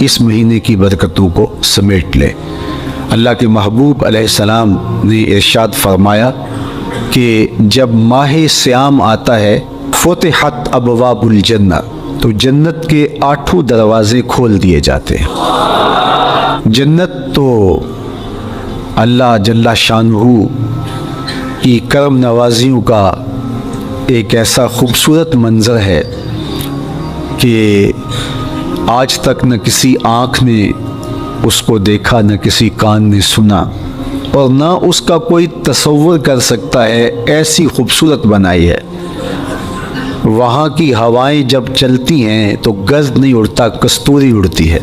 اس مہینے کی برکتوں کو سمیٹ لے۔ اللہ کے محبوب علیہ السلام نے ارشاد فرمایا کہ جب ماہ صیام آتا ہے فتحت ابواب الجنہ، تو جنت کے 8 دروازے کھول دیے جاتے ہیں۔ جنت تو اللہ جل شانہ کی کرم نوازیوں کا ایک ایسا خوبصورت منظر ہے کہ آج تک نہ کسی آنکھ نے اس کو دیکھا، نہ کسی کان نے سنا، اور نہ اس کا کوئی تصور کر سکتا ہے، ایسی خوبصورت بنائی ہے۔ وہاں کی ہوائیں جب چلتی ہیں تو گرد نہیں اڑتا، کستوری اڑتی ہے۔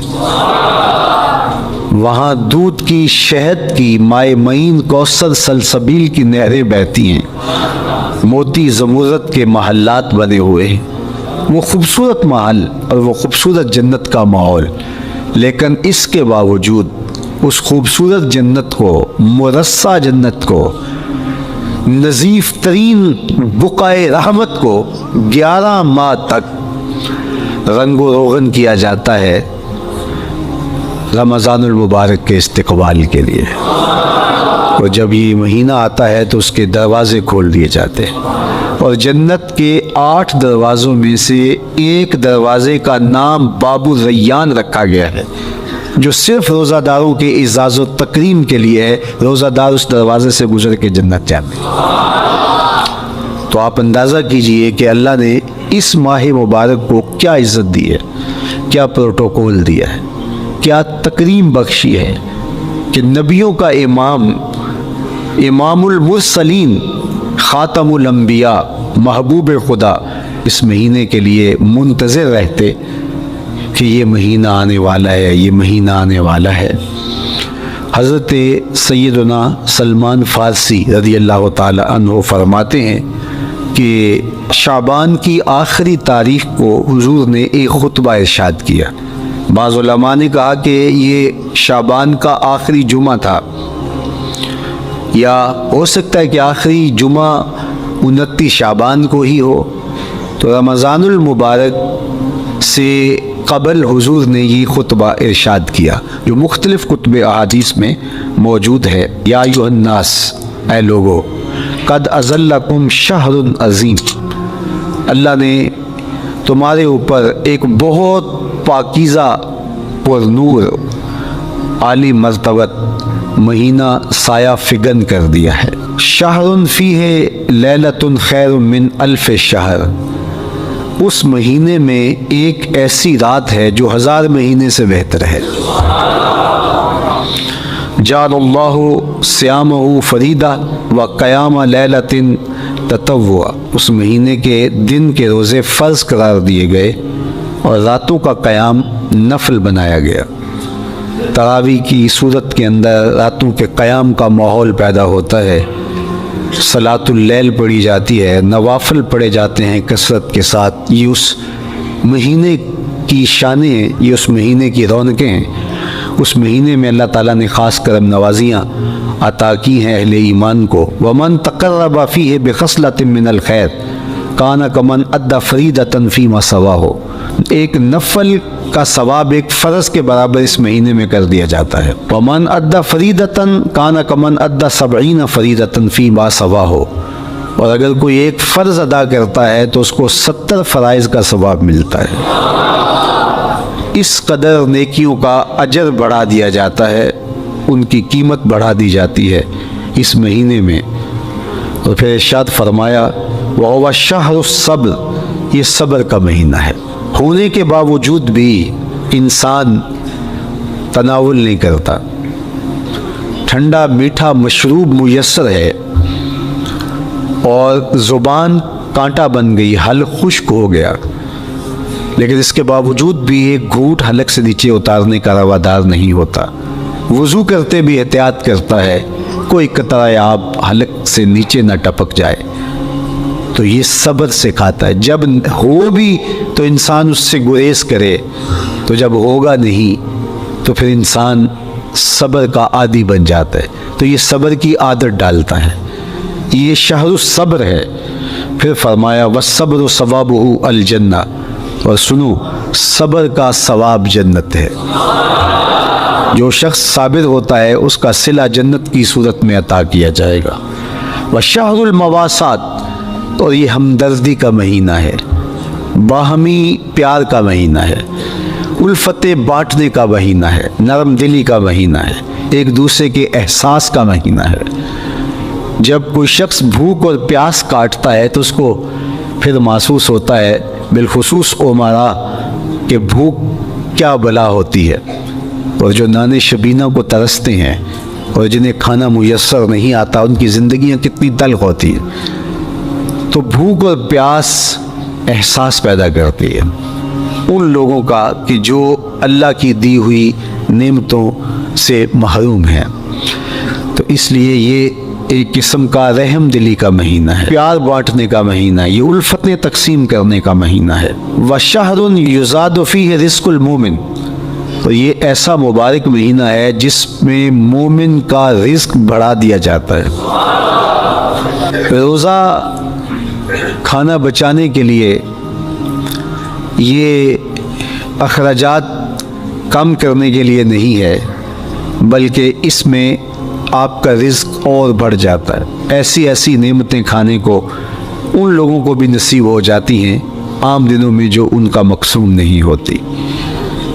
وہاں دودھ کی، شہد کی، مائع معین، کوثر، سلسبیل کی نہریں بہتی ہیں، موتی زمرد کے محلات بنے ہوئے ہیں۔ وہ خوبصورت محل اور وہ خوبصورت جنت کا ماحول، لیکن اس کے باوجود اس خوبصورت جنت کو، مرصع جنت کو، نظیف ترین بقعۂ رحمت کو 11 ماہ تک رنگ و روغن کیا جاتا ہے رمضان المبارک کے استقبال کے لیے۔ اور جب یہ مہینہ آتا ہے تو اس کے دروازے کھول دیے جاتے ہیں، اور جنت کے 8 دروازوں میں سے ایک دروازے کا نام باب الریان رکھا گیا ہے، جو صرف روزہ داروں کے اعزاز و تکریم کے لیے ہے۔ روزہ دار اس دروازے سے گزر کے جنت جاتے ہیں۔ تو آپ اندازہ کیجئے کہ اللہ نے اس ماہ مبارک کو کیا عزت دی ہے، کیا پروٹوکول دیا ہے، کیا تکریم بخشی ہے کہ نبیوں کا امام، امام المرسلین، خاتم الانبیاء، محبوب خدا اس مہینے کے لیے منتظر رہتے کہ یہ مہینہ آنے والا ہے، یہ مہینہ آنے والا ہے۔ حضرت سیدنا سلمان فارسی رضی اللہ تعالی عنہ فرماتے ہیں کہ شعبان کی آخری تاریخ کو حضور نے ایک خطبہ ارشاد کیا۔ بعض علماء نے کہا کہ یہ شعبان کا آخری جمعہ تھا، یا ہو سکتا ہے کہ آخری جمعہ 29 شعبان کو ہی ہو۔ تو رمضان المبارک سے قبل حضور نے یہ خطبہ ارشاد کیا، جو مختلف کتب احادیث میں موجود ہے۔ یا ایھا الناس، اے لوگو، قد اظلکم شہر عظیم، اللہ نے تمہارے اوپر ایک بہت پاکیزہ، پر نور، عالی مرتبت مہینہ سایہ فگن کر دیا ہے۔ شہر فیہ لیلۃ خیر من الف شہر، اس مہینے میں ایک ایسی رات ہے جو 1000 مہینے سے بہتر ہے۔ جعل اللہ صیامہ فریدہ و قیام لیلۃ تطوع، اس مہینے کے دن کے روزے فرض قرار دیے گئے اور راتوں کا قیام نفل بنایا گیا۔ تراویح کی صورت کے اندر راتوں کے قیام کا ماحول پیدا ہوتا ہے، صلاۃ اللیل پڑھی جاتی ہے، نوافل پڑھے جاتے ہیں کثرت کے ساتھ۔ یہ اس مہینے کی شانیں ہیں، یہ اس مہینے کی رونقیں ہیں۔ اس مہینے میں اللہ تعالیٰ نے خاص کرم نوازیاں عطا کی ہیں اہل ایمان کو۔ وَمَن تَقَرَّبَ فِيهِ بِخَصْلَةٍ مِّنَ الْخَيْرِ كَانَ كَمَنْ أَدَّى فَرِيضَةً فِيمَا سَوَاهُ، ایک نفل کا ثواب ایک فرض کے برابر اس مہینے میں کر دیا جاتا ہے۔ وَمَنْ أَدَّى فَرِيضَةً كَانَ كَمَنْ أَدَّى 70 فَرِيضَةً فِيمَا سَوَاهُ، اور اگر کوئی ایک فرض ادا کرتا ہے تو اس کو 70 فرائض کا ثواب ملتا ہے۔ اس قدر نیکیوں کا اجر بڑھا دیا جاتا ہے، ان کی قیمت بڑھا دی جاتی ہے اس مہینے میں۔ اور پھر ارشاد فرمایا وَهُوَ شَهْرُ الصَّبْرِ، یہ صبر کا مہینہ ہے۔ ہونے کے باوجود بھی انسان تناول نہیں کرتا، ٹھنڈا میٹھا مشروب میسر ہے اور زبان کانٹا بن گئی، حلق خشک ہو گیا، لیکن اس کے باوجود بھی ایک گھونٹ حلق سے نیچے اتارنے کا روادار نہیں ہوتا۔ وضو کرتے بھی احتیاط کرتا ہے، کوئی قطرہ آب حلق سے نیچے نہ ٹپک جائے۔ تو یہ صبر سکھاتا ہے، جب ہو بھی تو انسان اس سے گریز کرے، تو جب ہوگا نہیں تو پھر انسان صبر کا عادی بن جاتا ہے، تو یہ صبر کی عادت ڈالتا ہے۔ یہ شہر الصبر ہے۔ پھر فرمایا وَالصَّبْرُ ثوابُهُ الجنہ، اور سنو صبر کا ثواب جنت ہے. جو شخص صابر ہوتا ہے اس کا صلہ جنت کی صورت میں عطا کیا جائے گا. وشہر المواسات، اور یہ ہمدردی کا مہینہ ہے، باہمی پیار کا مہینہ ہے، الفت بانٹنے کا مہینہ ہے، نرم دلی کا مہینہ ہے، ایک دوسرے کے احساس کا مہینہ ہے. جب کوئی شخص بھوک اور پیاس کاٹتا ہے تو اس کو پھر محسوس ہوتا ہے، بالخصوص امراء، کہ بھوک کیا بلا ہوتی ہے. اور جو نان شبینہ کو ترستے ہیں اور جنہیں کھانا میسر نہیں آتا، ان کی زندگیاں کتنی تلخ ہوتی ہیں. تو بھوک اور پیاس احساس پیدا کرتی ہے ان لوگوں کا کہ جو اللہ کی دی ہوئی نعمتوں سے محروم ہیں. تو اس لیے یہ ایک قسم کا رحم دلی کا مہینہ ہے، پیار بانٹنے کا مہینہ ہے، یہ الفتیں تقسیم کرنے کا مہینہ ہے. وَشَهْرٌ يُزَادُ فِيهِ رِزْقُ الْمُؤْمِنِ، تو یہ ایسا مبارک مہینہ ہے جس میں مومن کا رزق بڑھا دیا جاتا ہے. روزہ کھانا بچانے کے لیے یہ اخراجات کم کرنے کے لیے نہیں ہے، بلکہ اس میں آپ کا رزق اور بڑھ جاتا ہے. ایسی ایسی نعمتیں کھانے کو ان لوگوں کو بھی نصیب ہو جاتی ہیں عام دنوں میں جو ان کا مقصود نہیں ہوتی.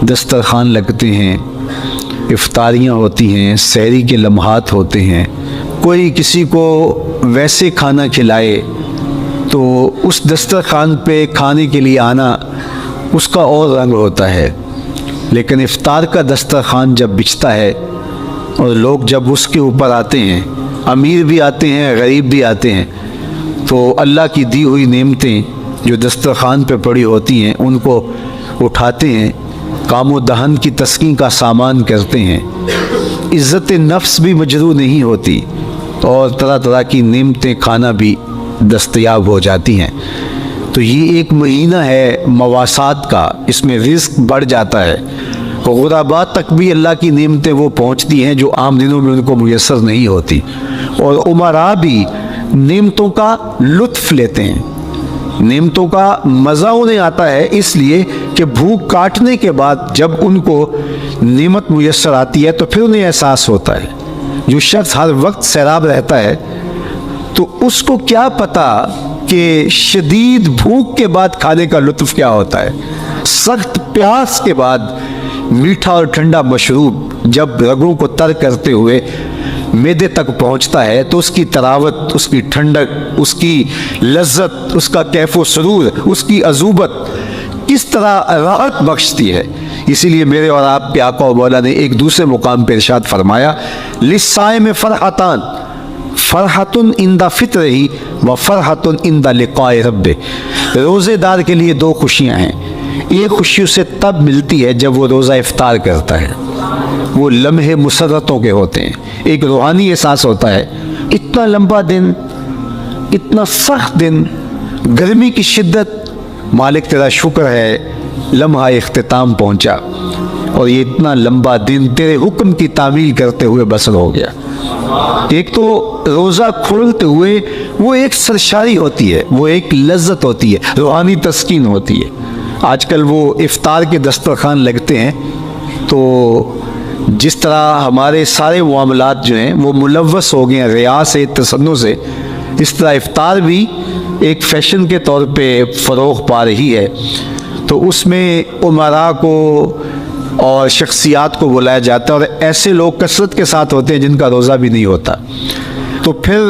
دسترخوان لگتے ہیں، افطاریاں ہوتی ہیں، سحری کے لمحات ہوتے ہیں. کوئی کسی کو ویسے کھانا کھلائے تو اس دسترخوان پہ کھانے کے لیے آنا اس کا اور رنگ ہوتا ہے. لیکن افطار کا دسترخوان جب بچھتا ہے اور لوگ جب اس کے اوپر آتے ہیں، امیر بھی آتے ہیں، غریب بھی آتے ہیں، تو اللہ کی دی ہوئی نعمتیں جو دسترخوان پہ پڑی ہوتی ہیں ان کو اٹھاتے ہیں، کام و دہن کی تسکین کا سامان کرتے ہیں. عزت نفس بھی مجروح نہیں ہوتی اور طرح طرح کی نعمتیں کھانا بھی دستیاب ہو جاتی ہیں. تو یہ ایک مہینہ ہے مواسات کا، اس میں رزق بڑھ جاتا ہے. غرباء تک بھی اللہ کی نعمتیں وہ پہنچتی ہیں جو عام دنوں میں ان کو میسر نہیں ہوتی، اور امراء بھی نعمتوں کا لطف لیتے ہیں، نعمتوں کا مزہ انہیں آتا ہے، اس لیے کہ بھوک کاٹنے کے بعد جب ان کو نعمت میسر آتی ہے تو پھر انہیں احساس ہوتا ہے. جو شخص ہر وقت سیراب رہتا ہے تو اس کو کیا پتا کہ شدید بھوک کے بعد کھانے کا لطف کیا ہوتا ہے. سخت پیاس کے بعد میٹھا اور ٹھنڈا مشروب جب رگوں کو تر کرتے ہوئے معدے تک پہنچتا ہے تو اس کی تراوت، اس کی ٹھنڈک، اس کی لذت، اس کا کیف و سرور، اس کی عذوبت کس طرح راحت بخشتی ہے. اسی لیے میرے اور آپ کے آقا و مولا نے ایک دوسرے مقام پہ ارشاد فرمایا، لِلصَّائِمِ فرحتان، فرحتن عند فطرہ و فرحتن عند لقاء ربہ. روزے دار کے لیے دو خوشیاں ہیں. ایک خوشی اسے تب ملتی ہے جب وہ روزہ افطار کرتا ہے، وہ لمحے مسرتوں کے ہوتے ہیں، ایک روحانی احساس ہوتا ہے. اتنا لمبا دن، اتنا سخت دن، گرمی کی شدت، مالک تیرا شکر ہے لمحہ اختتام پہنچا اور یہ اتنا لمبا دن تیرے حکم کی تعمیل کرتے ہوئے بسر ہو گیا. ایک تو روزہ کھولتے ہوئے وہ ایک سرشاری ہوتی ہے، وہ ایک لذت ہوتی ہے، روحانی تسکین ہوتی ہے. آج کل وہ افطار کے دسترخوان لگتے ہیں تو جس طرح ہمارے سارے معاملات جو ہیں وہ ملوث ہو گئے ہیں ریا سے، تصنع سے، اس طرح افطار بھی ایک فیشن کے طور پہ فروغ پا رہی ہے. تو اس میں امراء کو اور شخصیات کو بلایا جاتا ہے اور ایسے لوگ کثرت کے ساتھ ہوتے ہیں جن کا روزہ بھی نہیں ہوتا. تو پھر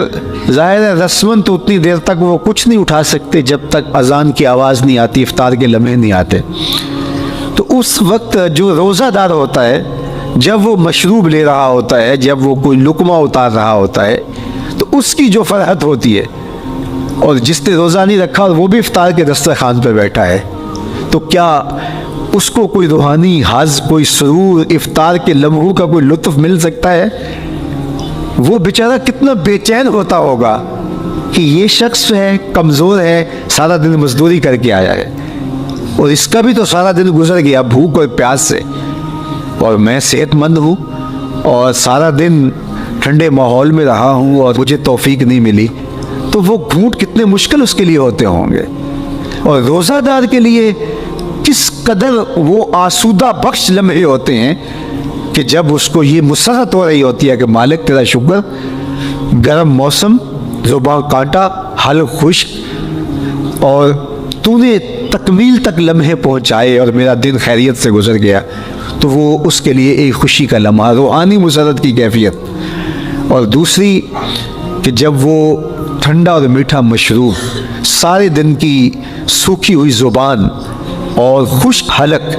ظاہر ہے رسماً تو اتنی دیر تک وہ کچھ نہیں اٹھا سکتے جب تک اذان کی آواز نہیں آتی، افطار کے لمحے نہیں آتے. تو اس وقت جو روزہ دار ہوتا ہے جب وہ مشروب لے رہا ہوتا ہے، جب وہ کوئی لقمہ اتار رہا ہوتا ہے، تو اس کی جو فرحت ہوتی ہے، اور جس نے روزہ نہیں رکھا اور وہ بھی افطار کے دسترخوان پہ بیٹھا ہے، تو کیا اس کو کوئی روحانی حظ، کوئی سرور، افطار کے لمحوں کا کوئی لطف مل سکتا ہے؟ وہ بیچارہ کتنا بے چین ہوتا ہوگا کہ یہ شخص ہے کمزور ہے، سارا دن مزدوری کر کے آیا ہے اور اس کا بھی تو سارا دن گزر گیا بھوک اور پیاس سے، اور میں صحت مند ہوں اور سارا دن ٹھنڈے ماحول میں رہا ہوں اور مجھے توفیق نہیں ملی. تو وہ گھونٹ کتنے مشکل اس کے لیے ہوتے ہوں گے. اور روزہ دار کے لیے کس قدر وہ آسودہ بخش لمحے ہوتے ہیں کہ جب اس کو یہ مسرت ہو رہی ہوتی ہے کہ مالک تیرا شکر، گرم موسم، زباں کانٹا، حلق خشک، اور تو نے تکمیل تک لمحے پہنچائے اور میرا دن خیریت سے گزر گیا، تو وہ اس کے لیے ایک خوشی کا لمحہ، روحانی مسرت کی کیفیت۔ اور دوسری کہ جب وہ ٹھنڈا اور میٹھا مشروب، سارے دن کی سوکھی ہوئی زبان اور خشک حلق،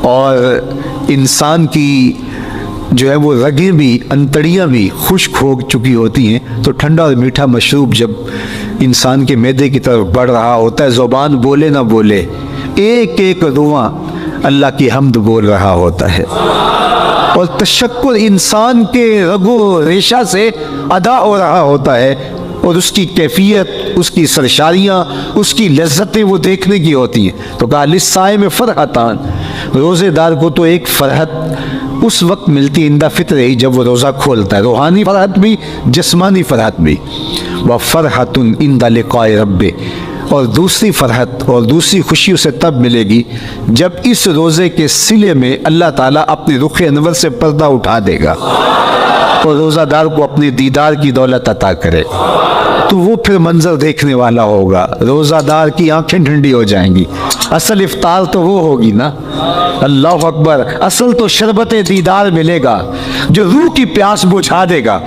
اور انسان کی جو ہے وہ رگیں بھی، انتڑیاں بھی خشک ہو چکی ہوتی ہیں، تو ٹھنڈا اور میٹھا مشروب جب انسان کے معدے کی طرف بڑھ رہا ہوتا ہے، زبان بولے نہ بولے، ایک ایک رواں اللہ کی حمد بول رہا ہوتا ہے، اور تشکر انسان کے رگ و ریشہ سے ادا ہو رہا ہوتا ہے، اور اس کی کیفیت، اس کی سرشاریاں، اس کی لذتیں وہ دیکھنے کی ہوتی ہیں۔ تو کہا للصائم فرحتان، روزے دار کو تو ایک فرحت اس وقت ملتی عند فطرہ ہی، جب وہ روزہ کھولتا ہے، روحانی فرحت بھی، جسمانی فرحت بھی۔ وفرحۃ عند لقاء ربہ، اور دوسری فرحت اور دوسری خوشی اسے تب ملے گی جب اس روزے کے صلے میں اللہ تعالیٰ اپنے رخ انور سے پردہ اٹھا دے گا اور روزہ دار کو اپنے دیدار کی دولت عطا کرے، تو وہ پھر منظر دیکھنے والا ہوگا، روزہ دار کی آنکھیں ٹھنڈی ہو جائیں گی۔ اصل افطار تو وہ ہوگی نا، اللہ اکبر، اصل تو شربت دیدار ملے گا جو روح کی پیاس بجھا دے گا،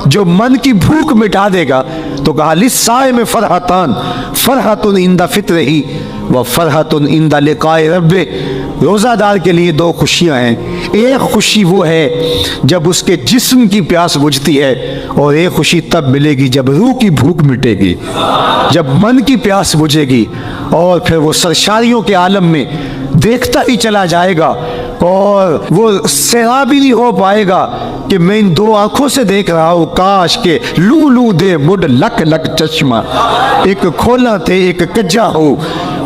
جو من کی بھوک مٹا دے گا۔ تو کہا للصائم فرحتان، فرحۃ عند فطرہ وفرحۃ عند لقاء ربہ، روزہ دار کے لیے دو خوشیاں ہیں، ایک خوشی وہ ہے جب اس کے جسم کی پیاس بجھتی ہے، اور ایک خوشی تب ملے گی جب روح کی بھوک مٹے گی، جب من کی پیاس بجھے گی، اور پھر وہ سرشاریوں کے عالم میں دیکھتا ہی چلا جائے گا، اور وہ سیراب ہی نہیں ہو پائے گا کہ میں ان دو آنکھوں سے دیکھ رہا ہوں، کاش کہ لو لو دے مڈ لک لک چشمہ، ایک کھولا تھے ایک کجا ہو۔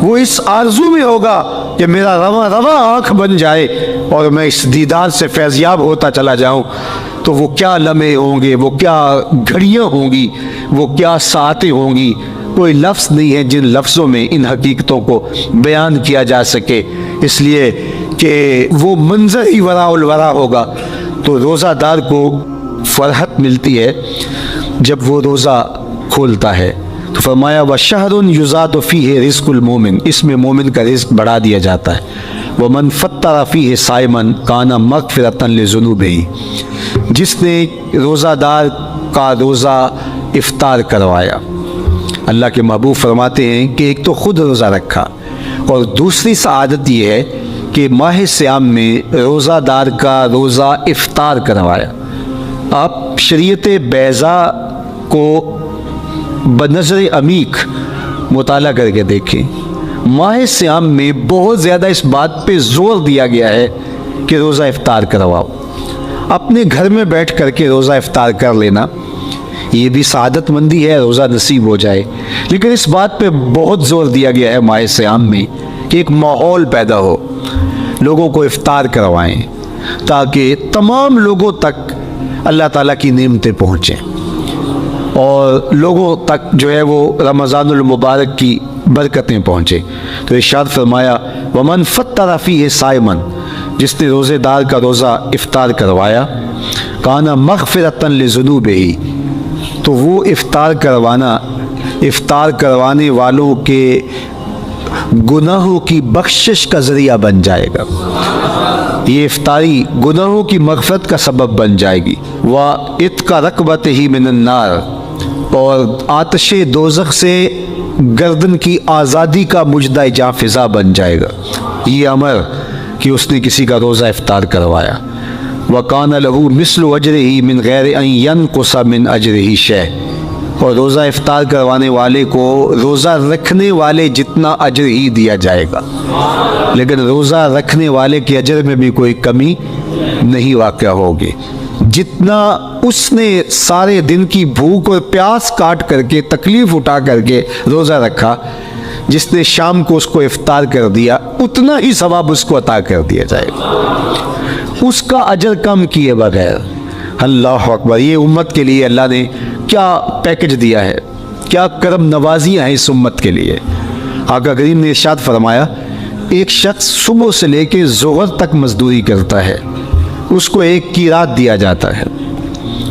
وہ اس آرزو میں ہوگا کہ میرا رواں رواں آنکھ بن جائے اور میں اس دیدار سے فیضیاب ہوتا چلا جاؤں۔ تو وہ کیا لمحے ہوں گے، وہ کیا گھڑیاں ہوں گی، وہ کیا ساعتیں ہوں گی، کوئی لفظ نہیں ہے جن لفظوں میں ان حقیقتوں کو بیان کیا جا سکے، اس لیے کہ وہ منظر ہی وراء الورا ہوگا۔ تو روزہ دار کو فرحت ملتی ہے جب وہ روزہ کھولتا ہے، تو فرمایا وَشَهْرٌ يُزَادُ فِيهِ رِزْقُ الْمُؤْمِنِ، اس میں مومن کا رزق بڑھا دیا جاتا ہے۔ وَمَنْ فَطَّرَ فِيهِ صَائِمًا كَانَ مَغْفِرَةً لِذُنُوبِهِ، جس نے روزہ دار کا روزہ افطار کروایا، اللہ کے محبوب فرماتے ہیں کہ ایک تو خود روزہ رکھا، اور دوسری سعادت یہ ہے کہ ماہ سیام میں روزہ دار کا روزہ افطار کروایا۔ آپ شریعت بیضاء کو بنظر عمیق مطالعہ کر کے دیکھیں، ماہ سیام میں بہت زیادہ اس بات پہ زور دیا گیا ہے کہ روزہ افطار کرواؤ۔ اپنے گھر میں بیٹھ کر کے روزہ افطار کر لینا یہ بھی سعادت مندی ہے، روزہ نصیب ہو جائے، لیکن اس بات پہ بہت زور دیا گیا ہے ماہ سیام میں کہ ایک ماحول پیدا ہو، لوگوں کو افطار کروائیں تاکہ تمام لوگوں تک اللہ تعالیٰ کی نعمتیں پہنچیں، اور لوگوں تک جو ہے وہ رمضان المبارک کی برکتیں پہنچیں۔ تو ارشاد فرمایا وَمَنْ فَطَّرَ فِيهِ صَائِمًا، جس نے روزے دار کا روزہ افطار کروایا، كَانَ مَغْفِرَةً لِذُنُوبِهِ، تو وہ افطار کروانے والوں کے گناہوں کی بخشش کا ذریعہ بن جائے گا، یہ افطاری گناہوں کی مغفرت کا سبب بن جائے گی۔ وَإِتْقَ رَقْبَتِهِ مِنَ النَّارِ، اور آتش دوزخ سے گردن کی آزادی کا مجدہ جاں فضا بن جائے گا یہ امر کہ اس نے کسی کا روزہ افطار کروایا۔ وَقَانَ لَهُ مِثْلُ أَجْرِهِ مِنْ غَيْرِ أَنْ يَنْقُصَ مِنْ أَجْرِهِ شَيْءٌ، اور روزہ افطار کروانے والے کو روزہ رکھنے والے جتنا اجر ہی دیا جائے گا، لیکن روزہ رکھنے والے کے اجر میں بھی کوئی کمی نہیں واقع ہوگی۔ جتنا اس نے سارے دن کی بھوک اور پیاس کاٹ کر کے تکلیف اٹھا کر کے روزہ رکھا، جس نے شام کو اس کو افطار کر دیا، اتنا ہی ثواب اس کو عطا کر دیا جائے گا، اس کا اجر کم کیے بغیر۔ اللہ اکبر، یہ امت کے لیے اللہ نے کیا پیکج دیا ہے، کیا کرم نوازیاں ہیں اس امت کے لیے۔ آقا کریم نے ارشاد فرمایا ایک شخص صبح سے لے کے ظہر تک مزدوری کرتا ہے اس کو 1 قیراط دیا جاتا ہے،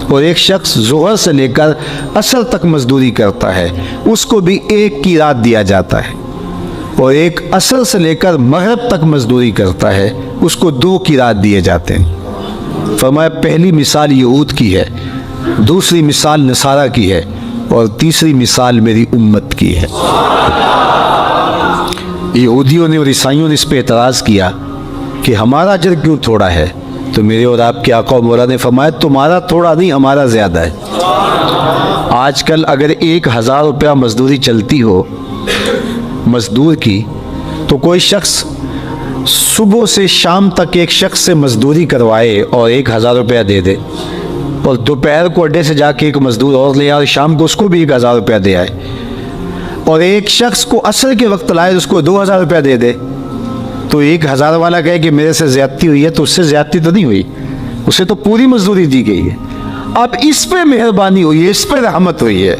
اور ایک شخص ظہر سے لے کر عصر تک مزدوری کرتا ہے اس کو بھی 1 قیراط دیا جاتا ہے، اور ایک عصر سے لے کر مغرب تک مزدوری کرتا ہے اس کو 2 قیراط دیے جاتے ہیں۔ فرمایا پہلی مثال یہود کی ہے، دوسری مثال نصارہ کی ہے، اور تیسری مثال میری امت کی ہے۔ یہودیوں نے اور عیسائیوں نے اس پہ اعتراض کیا کہ ہمارا اجر کیوں تھوڑا ہے، تو میرے اور آپ کے آقا و مولا نے فرمایا تمہارا تھوڑا نہیں ہمارا زیادہ ہے۔ آج کل اگر 1000 روپیہ مزدوری چلتی ہو مزدور کی، تو کوئی شخص صبح سے شام تک ایک شخص سے مزدوری کروائے اور 1000 روپیہ دے دے، اور دوپہر کو اڈے سے جا کے ایک مزدور اور لے آئے اور شام کو اس کو بھی 1000 روپیہ دے آئے، اور ایک شخص کو عصر کے وقت لائے اس کو 2000 روپیہ دے دے، تو 1000 والا کہے کہ میرے سے زیادتی ہوئی ہے، تو اس سے زیادتی تو نہیں ہوئی، اسے تو پوری مزدوری دی گئی ہے، اب اس پہ مہربانی ہوئی ہے، اس پہ رحمت ہوئی ہے۔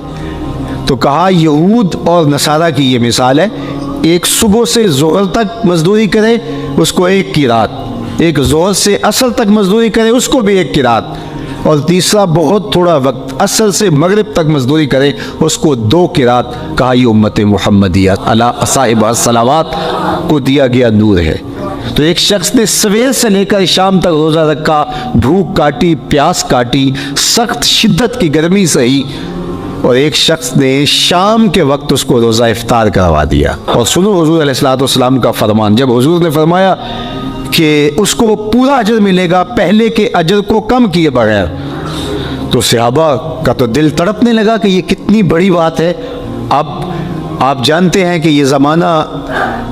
تو کہا یہود اور نصارہ کی یہ مثال ہے، ایک صبح سے ظہر تک مزدوری کرے اس کو 1 قیراط، ایک ظہر سے عصر تک مزدوری کرے اس کو بھی 1 قیراط، اور تیسرا بہت تھوڑا وقت عصر سے مغرب تک مزدوری کرے اس کو 2 قیراط۔ کہا یہ امت محمدیہ علی صاحب الصلوات کو دیا گیا نور ہے۔ تو ایک شخص نے سویر سے لے کر شام تک روزہ رکھا، بھوک کاٹی، پیاس کاٹی، سخت شدت کی گرمی سہی، اور ایک شخص نے شام کے وقت اس کو روزہ افطار کروا دیا۔ اور سنو حضور علیہ السلام کا فرمان، جب حضور نے فرمایا کہ اس کو پورا اجر ملے گا پہلے کے اجر کو کم کیے بغیر، تو صحابہ کا تو دل تڑپنے لگا کہ یہ کتنی بڑی بات ہے۔ اب آپ جانتے ہیں کہ یہ زمانہ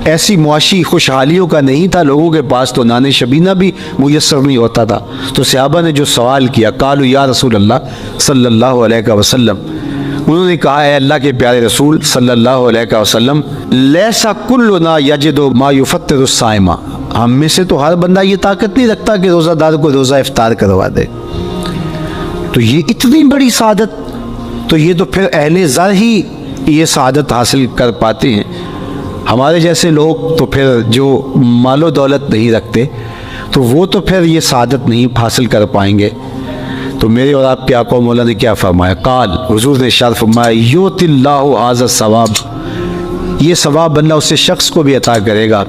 ایسی معاشی خوشحالیوں کا نہیں تھا، لوگوں کے پاس تو نان شبینہ بھی میسر نہیں ہوتا تھا، تو صحابہ نے جو سوال کیا، قالوا یا رسول اللہ صلی اللہ علیہ وسلم، انہوں نے کہا ہے اللہ کے پیارے رسول صلی اللہ علیہ وسلم، لیسا کلنا یجد ما یفطر الصائم، ہم میں سے تو ہر بندہ یہ طاقت نہیں رکھتا کہ روزہ دار کو روزہ افطار کروا دے۔ تو یہ اتنی بڑی سعادت، تو یہ تو پھر اہل زر ہی یہ سعادت حاصل کر پاتے ہیں، ہمارے جیسے لوگ تو پھر جو مال و دولت نہیں رکھتے تو وہ تو پھر یہ سعادت نہیں حاصل کر پائیں گے۔ تو میرے اور آپ کے آقا و مولا نے کیا فرمایا؟ قال، حضور نے ارشاد فرمایا، یؤتی اللہ ھذا الثواب، یہ ثواب اللہ اسے شخص کو بھی عطا کرے گا،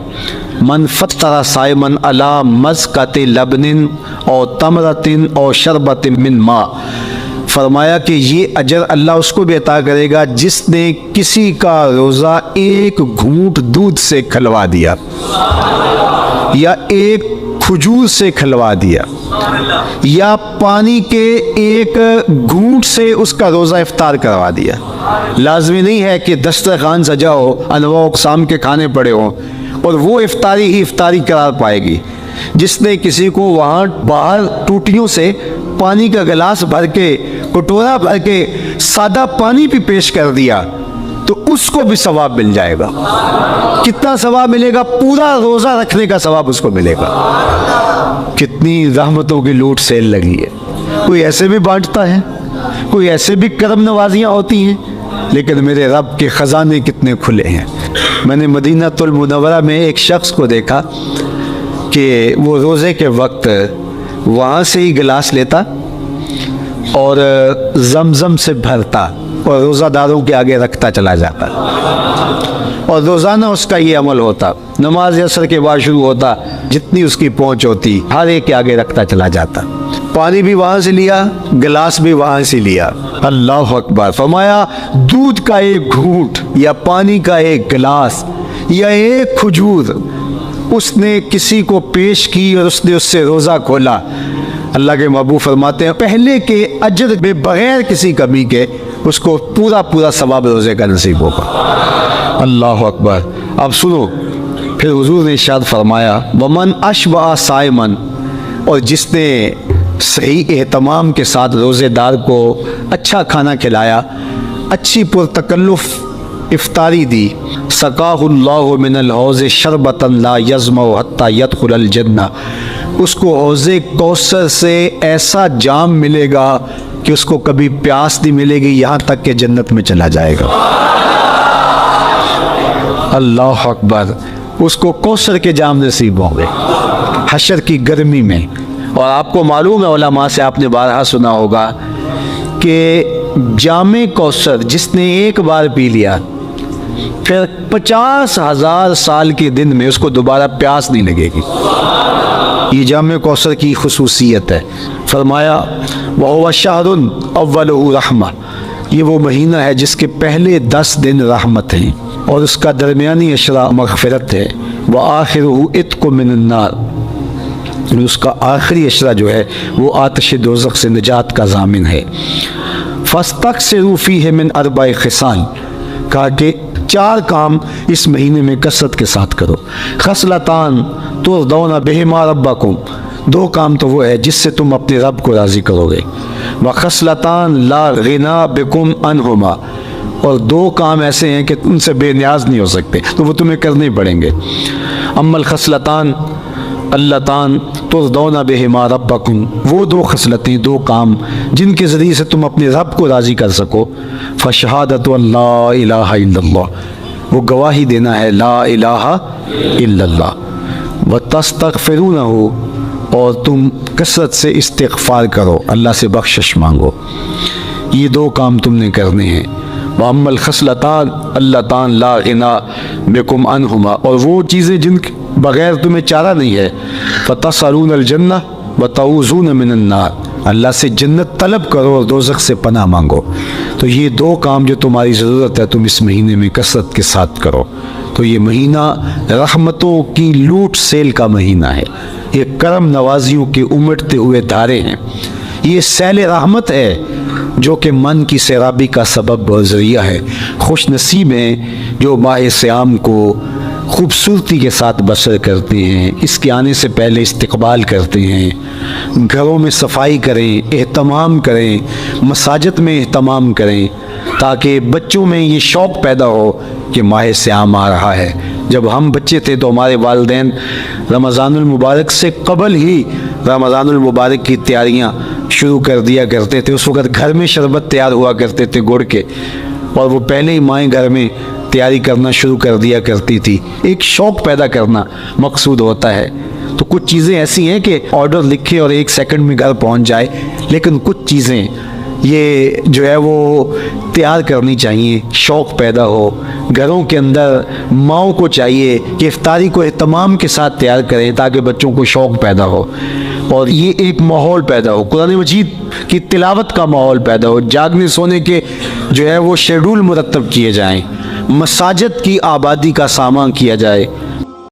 من فطر صائما علی مزقۃ لبن او تمرۃ او شربۃ من ماء، فرمایا کہ یہ اجر اللہ اس کو بھی عطا کرے گا جس نے کسی کا روزہ 1 گھونٹ دودھ سے کھلوا دیا، یا 1 کھجور سے کھلوا دیا، یا پانی کے 1 گھونٹ سے اس کا روزہ افطار کروا دیا۔ لازمی نہیں ہے کہ دسترخوان سجا ہو، انواع اقسام کے کھانے پڑے ہوں اور وہ افطاری ہی افطاری قرار پائے گی۔ جس نے کسی کو وہاں باہر ٹوٹیوں سے پانی کا گلاس بھر کے، کٹورا بھر کے سادہ پانی بھی پیش کر دیا تو اس کو بھی ثواب مل جائے گا۔ کتنا ثواب ملے گا؟ پورا روزہ رکھنے کا ثواب اس کو ملے گا۔ کتنی رحمتوں کی لوٹ سیل لگی ہے، کوئی ایسے بھی بانٹتا ہے، کوئی ایسے بھی کرم نوازیاں ہوتی ہیں، لیکن میرے رب کے خزانے کتنے کھلے ہیں۔ میں نے مدینہ المنورہ میں ایک شخص کو دیکھا کہ وہ روزے کے وقت وہاں سے ہی گلاس لیتا اور زمزم سے بھرتا اور روزہ داروں کے آگے رکھتا چلا جاتا، اور روزانہ اس کا یہ عمل ہوتا، نماز عصر کے بعد شروع ہوتا، جتنی اس کی پہنچ ہوتی ہر ایک کے آگے رکھتا چلا جاتا، پانی بھی وہاں سے لیا، گلاس بھی وہاں سے لیا۔ اللہ اکبر! فرمایا دودھ کا 1 گھونٹ یا پانی کا 1 گلاس یا 1 کھجور اس نے کسی کو پیش کی اور اس نے اس سے روزہ کھولا، اللہ کے محبوب فرماتے ہیں پہلے کے اجر میں بغیر کسی کمی کے اس کو پورا ثواب روزے کا نصیب ہوگا۔ اللہ اکبر! اب سنو، پھر حضور نے ارشاد فرمایا ومن اشبع صائما، اور جس نے صحیح اہتمام کے ساتھ روزے دار کو اچھا کھانا کھلایا، اچھی پرتکلف افطاری دی، سقاہ اللہ من الحوض شربتا لا یظمأ حتی یدخل الجنہ، اس کو حوض کوثر سے ایسا جام ملے گا کہ اس کو کبھی پیاس نہیں ملے گی یہاں تک کہ جنت میں چلا جائے گا۔ اللہ اکبر! اس کو کوثر کے جام نصیب ہوں گے حشر کی گرمی میں۔ اور آپ کو معلوم ہے، علماء سے آپ نے بارہا سنا ہوگا کہ جام کوثر جس نے ایک بار پی لیا پھر 50,000 سال کے دن میں اس کو دوبارہ پیاس نہیں لگے گی۔ یہ جام کوثر کی خصوصیت ہے۔ فرمایا وَهُوَ شَهْرٌ أَوَّلُهُ رَحْمَةٌ، یہ وہ مہینہ ہے جس کے پہلے 10 دن رحمت ہیں اور اس کا درمیانی اشرا مغفرت ہے۔ وَآخِرُهُ عِتْقٌ مِّنَ النَّارِ، اس کا آخری اشرا جو ہے وہ آتش دوزخ سے نجات کا ضامن ہے۔ فَاسْتَكْثِرُوا فِيهِ مِنْ أَرْبَعِ خِصَالٍ، کہا کہ 4 کام اس مہینے میں کثرت کے ساتھ کرو۔ خصلتان ترضون بہما ربکم، 2 کام تو وہ ہے جس سے تم اپنے رب کو راضی کرو گے۔ وخصلتان لا غنا بکم عنہما، اور 2 کام ایسے ہیں کہ ان سے بے نیاز نہیں ہو سکتے، تو وہ تمہیں کرنے پڑیں گے۔ اما الخصلتان اللتان ترضون بہما ربکم، وہ 2 خصلتیں، 2 کام جن کے ذریعے سے تم اپنے رب کو راضی کر سکو۔ فشہادت لا الہ الا اللہ، وہ گواہی دینا ہے لا الہ الا اللہ۔ وتستغفرونہ، اور تم کثرت سے استغفار کرو، اللہ سے بخشش مانگو۔ یہ 2 کام تم نے کرنے ہیں۔ وَأَمَّا الْخَصْلَتَانِ اللَّتَانِ لَا غِنَىٰ بِكُمْ عَنْهُمَا، اور وہ چیزیں جن کے بغیر تمہیں چارہ نہیں ہے۔ فَتَسْأَلُونَ الْجَنَّةَ وَتَعُوذُونَ مِنَ النَّارِ، اللہ سے جنت طلب کرو اور دوزخ سے پناہ مانگو۔ تو یہ 2 کام جو تمہاری ضرورت ہے تم اس مہینے میں کثرت کے ساتھ کرو۔ تو یہ مہینہ رحمتوں کی لوٹ سیل کا مہینہ ہے، یہ کرم نوازیوں کے امٹتے ہوئے دھارے ہیں، یہ سیل رحمت ہے جو کہ من کی سیرابی کا سبب اور ذریعہ ہے۔ خوش نصیب ہیں جو ماہ صیام کو خوبصورتی کے ساتھ بسر کرتے ہیں، اس کے آنے سے پہلے استقبال کرتے ہیں، گھروں میں صفائی کریں، اہتمام کریں، مساجد میں اہتمام کریں، تاکہ بچوں میں یہ شوق پیدا ہو کہ ماہ صیام آ رہا ہے۔ جب ہم بچے تھے تو ہمارے والدین رمضان المبارک سے قبل ہی رمضان المبارک کی تیاریاں شروع کر دیا کرتے تھے۔ اس وقت گھر میں شربت تیار ہوا کرتے تھے گڑ کے، اور وہ پہلے ہی مائیں گھر میں تیاری کرنا شروع کر دیا کرتی تھی۔ ایک شوق پیدا کرنا مقصود ہوتا ہے۔ تو کچھ چیزیں ایسی ہیں کہ آرڈر لکھے اور 1 سیکنڈ میں گھر پہنچ جائے، لیکن کچھ چیزیں یہ جو ہے وہ تیار کرنی چاہیے، شوق پیدا ہو۔ گھروں کے اندر ماؤں کو چاہیے کہ افطاری کو اہتمام کے ساتھ تیار کریں تاکہ بچوں کو شوق پیدا ہو، اور یہ ایک ماحول پیدا ہو، قرآن مجید کی تلاوت کا ماحول پیدا ہو، جاگنے سونے کے جو ہے وہ شیڈول مرتب کیے جائیں، مساجد کی آبادی کا سامان کیا جائے،